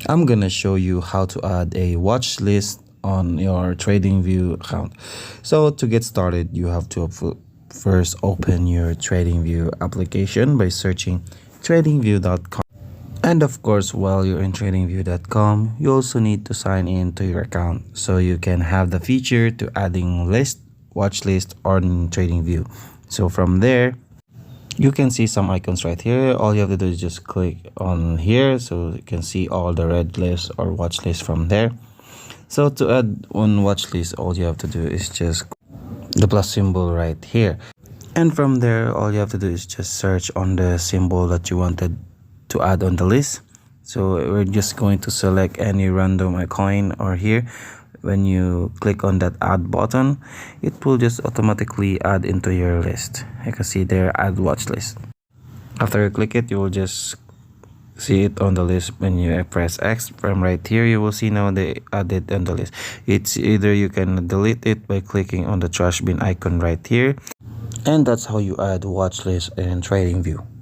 I'm gonna show you how to add a watch list on your Tradingview account. So to get started, you have to first open your Tradingview application by searching tradingview.com. And of course, while you're in tradingview.com, you also need to sign in to your account so you can have the feature to adding list, watch list on Tradingview. So from there, you can see some icons right here. All you have to do is just click on here so you can see all the red lists or watch lists from there. So to add one watch list, all you have to do is just the plus symbol right here. And from there, all you have to do is just search on the symbol that you wanted to add on the list. So we're just going to select any random coin or here. When you click on that add button, it will just automatically add into your list. You can see there, add watch list. After you click it, you will just see it on the list. When you press X from right here, you will see now they added on the list. It's either you can delete it by clicking on the trash bin icon right here, and that's how you add watch list in Tradingview.